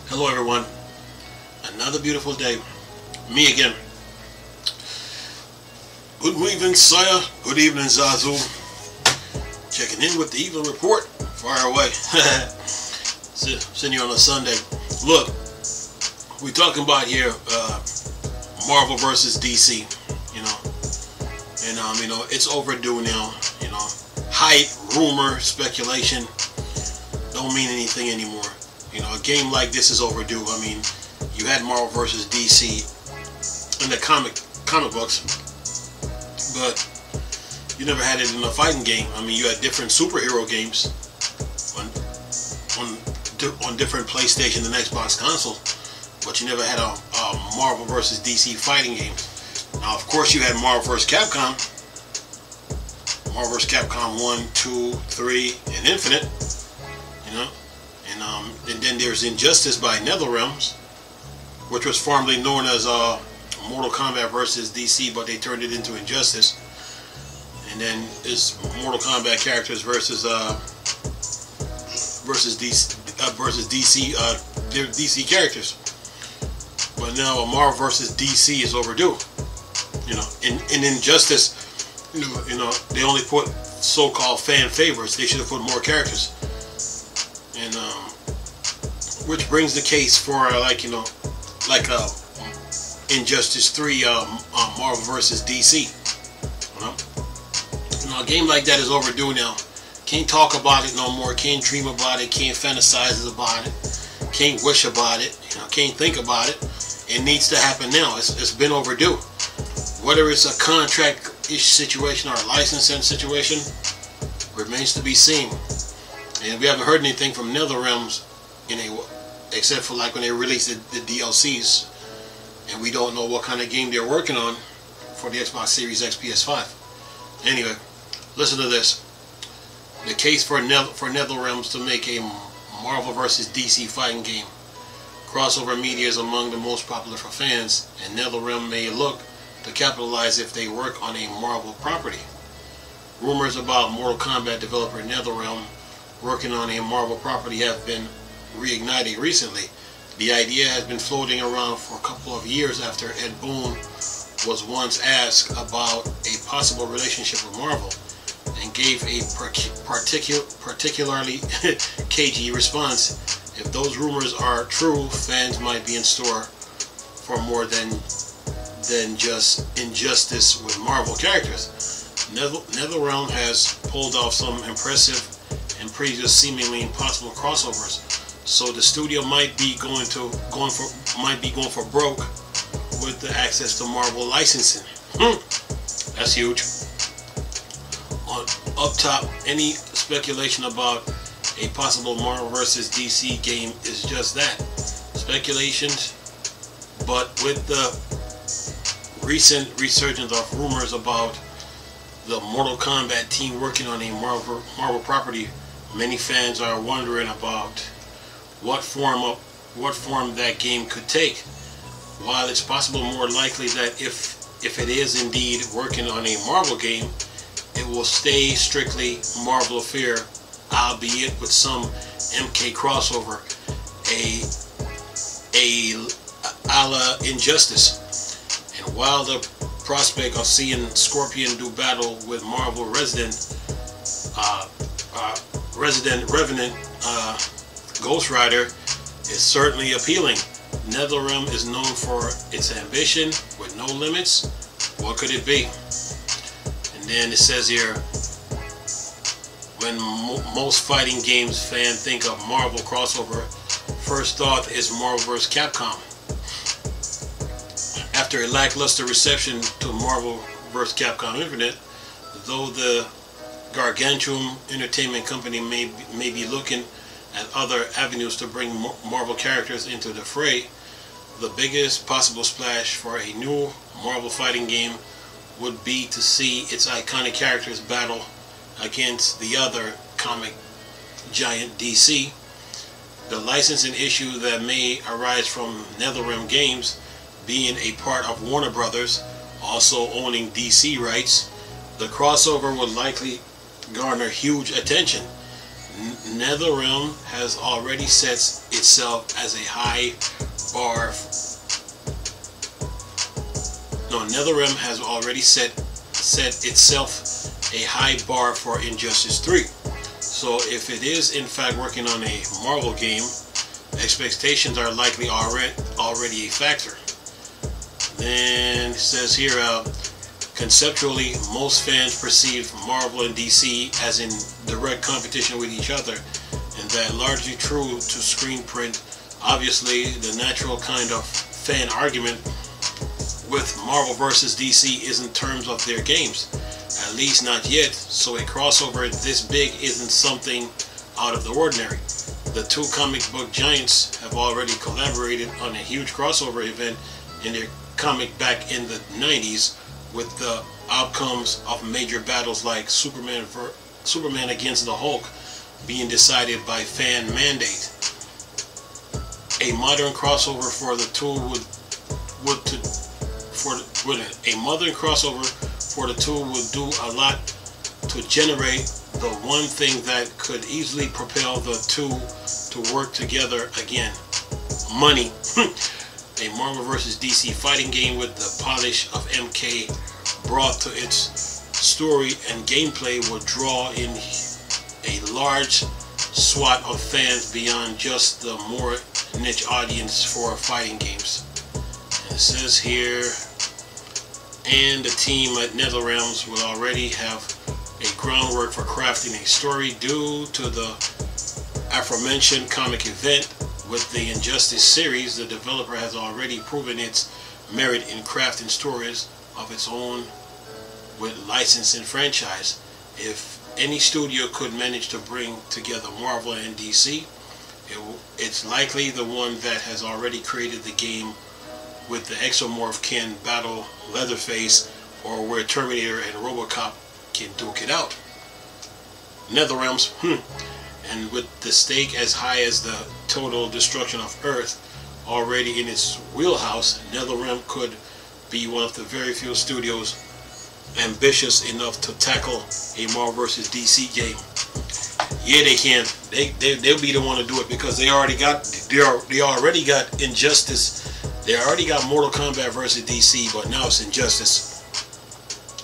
Hello everyone, another beautiful day, me again. Good evening Saya, good evening Zazu. Checking in with the evening report, far away. Sitting here on a Sunday. Look, we talking about here Marvel versus DC, and it's overdue now. Hype, rumor, speculation don't mean anything anymore. A game like this is overdue. I mean, you had Marvel versus DC in the comic books, but you never had it in a fighting game. I mean, you had different superhero games on different PlayStation and Xbox console, but you never had a Marvel versus DC fighting game. Now, of course, you had Marvel vs. Capcom. Marvel vs. Capcom 1, 2, 3, and Infinite, and then there's Injustice by NetherRealms, which was formerly known as Mortal Kombat versus DC, but they turned it into Injustice. And then it's Mortal Kombat characters versus DC characters. But now Marvel versus DC is overdue. In Injustice, they only put so-called fan favorites. They should have put more characters. And which brings the case for Injustice 3 Marvel versus DC. A game like that is overdue now. Can't talk about it no more. Can't dream about it. Can't fantasize about it. Can't wish about it. Can't think about it. It needs to happen now. It's been overdue. Whether it's a contract-ish situation or a licensing situation remains to be seen. And we haven't heard anything from NetherRealms except for when they released the DLCs, and we don't know what kind of game they're working on for the Xbox Series X, PS5. Anyway, listen to this. The case for NetherRealms to make a Marvel vs. DC fighting game. Crossover media is among the most popular for fans, and NetherRealm may look to capitalize if they work on a Marvel property. Rumors about Mortal Kombat developer NetherRealm working on a Marvel property have been reignited recently. The idea has been floating around for a couple of years after Ed Boon was once asked about a possible relationship with Marvel and gave a particularly cagey response. If those rumors are true, fans might be in store for more than just Injustice with Marvel characters. NetherRealm has pulled off some impressive and previous seemingly impossible crossovers, so the studio might be going for broke with the access to Marvel licensing. That's huge. Up top, any speculation about a possible Marvel vs. DC game is just that, speculations. But with the recent resurgence of rumors about the Mortal Kombat team working on a Marvel property, many fans are wondering about what form that game could take. While it's possible, more likely that if it is indeed working on a Marvel game, it will stay strictly Marvel affair, albeit with some MK crossover, a la Injustice. And while the prospect of seeing Scorpion do battle with Marvel Resident Revenant Ghost Rider is certainly appealing, NetherRealm is known for its ambition with no limits. What could it be? And then it says here, when most fighting games fans think of Marvel crossover, first thought is Marvel vs. Capcom. After a lackluster reception to Marvel vs. Capcom Infinite, though the gargantuan entertainment company may be looking at other avenues to bring Marvel characters into the fray, the biggest possible splash for a new Marvel fighting game would be to see its iconic characters battle against the other comic giant DC. The licensing issue that may arise from NetherRealm Games being a part of Warner Brothers, also owning DC rights, the crossover would likely garner huge attention. NetherRealm has already set itself as a high bar. No, NetherRealm has already set itself a high bar for Injustice 3. So if it is in fact working on a Marvel game, expectations are likely already a factor. Then it says here, conceptually, most fans perceive Marvel and DC as in direct competition with each other, and that largely true to screen print. Obviously, the natural kind of fan argument with Marvel versus DC is in terms of their games, at least not yet, so a crossover this big isn't something out of the ordinary. The two comic book giants have already collaborated on a huge crossover event in their comic back in the 90s, with the outcomes of major battles like Superman against the Hulk being decided by fan mandate. A modern crossover for the two would do a lot to generate the one thing that could easily propel the two to work together again: money. A Marvel vs. DC fighting game with the polish of MK brought to its story and gameplay will draw in a large swath of fans beyond just the more niche audience for fighting games. And it says here, and the team at NetherRealms will already have a groundwork for crafting a story due to the aforementioned comic event. With the Injustice series, the developer has already proven its merit in crafting stories of its own with license and franchise. If any studio could manage to bring together Marvel and DC, it's likely the one that has already created the game with the Exomorph can battle Leatherface, or where Terminator and Robocop can duke it out. NetherRealms, and with the stake as high as the total destruction of Earth already in its wheelhouse, NetherRealm could be one of the very few studios ambitious enough to tackle a Marvel vs. DC game. Yeah, they can. They'll be the one to do it, because they already got Injustice. They already got Mortal Kombat vs. DC, but now it's Injustice.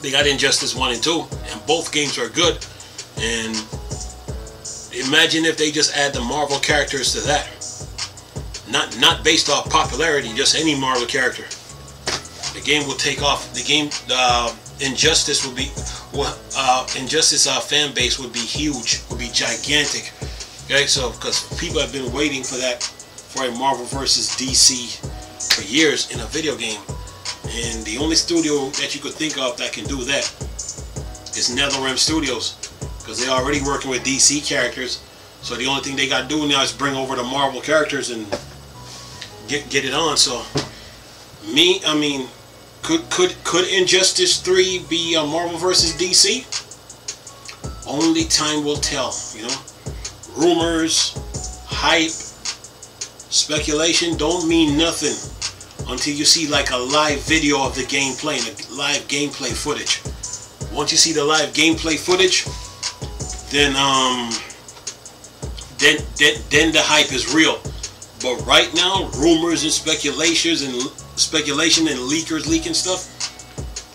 They got Injustice 1 and 2, and both games are good. And imagine if they just add the Marvel characters to that. Not based off popularity, just any Marvel character. The game will take off. The game, Injustice will be, Injustice fan base would be huge, would be gigantic. Okay, so because people have been waiting for that, for a Marvel versus DC for years in a video game, and the only studio that you could think of that can do that is NetherRealm Studios, because they're already working with DC characters. So the only thing they got to do now is bring over the Marvel characters and get it on. So I mean, could Injustice 3 be a Marvel versus DC? Only time will tell, you know. Rumors, hype, speculation don't mean nothing until you see like a live video of the gameplay and live gameplay footage. Once you see the live gameplay footage, then the hype is real. But right now, rumors and speculation and leakers leaking stuff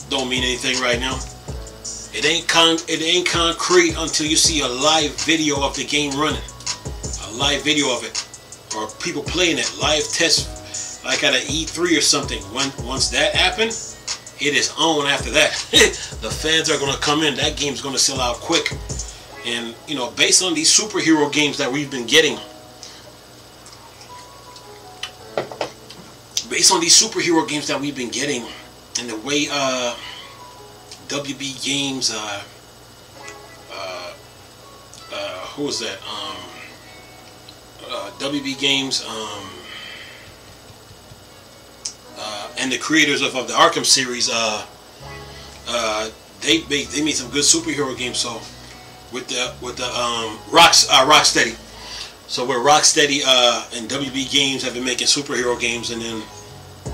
don't mean anything right now. It ain't concrete until you see a live video of the game running, a live video of it, or people playing it, live test, like at an E3 or something. Once that happens, it is on after that. The fans are gonna come in. That game's gonna sell out quick. And you know, based on these superhero games that we've been getting, and the way WB Games, who was that? WB Games, and the creators of the Arkham series, they made some good superhero games. So with the Rocksteady. So where Rocksteady and WB Games have been making superhero games, and then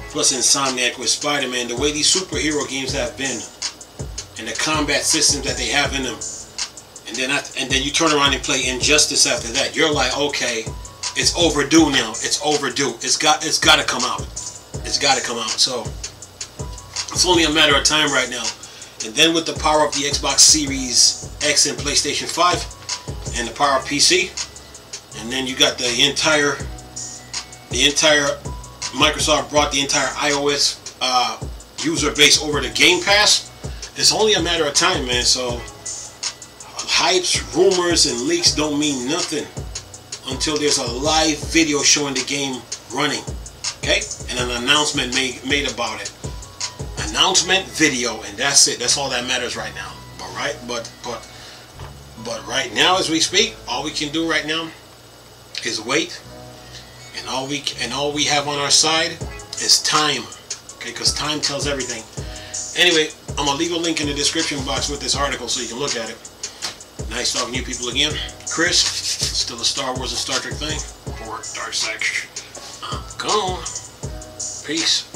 plus Insomniac with Spider-Man, the way these superhero games have been, and the combat systems that they have in them, and then you turn around and play Injustice after that, you're like, okay, it's overdue now. It's overdue. It's got to come out. It's got to come out. So it's only a matter of time right now. And then with the power of the Xbox Series X and PlayStation 5 and the power of PC, and then you got the entire Microsoft brought the entire iOS user base over to Game Pass. It's only a matter of time, man. So hypes, rumors, and leaks don't mean nothing until there's a live video showing the game running, okay, and an announcement made about it. Announcement video, and that's it. That's all that matters right now. But right now, as we speak, all we can do right now is wait, and all we have on our side is time, okay? Because time tells everything. Anyway, I'm gonna leave a link in the description box with this article so you can look at it. Nice talking to you people again. Chris, still a Star Wars and Star Trek thing. For Dark Side. Come on. Peace.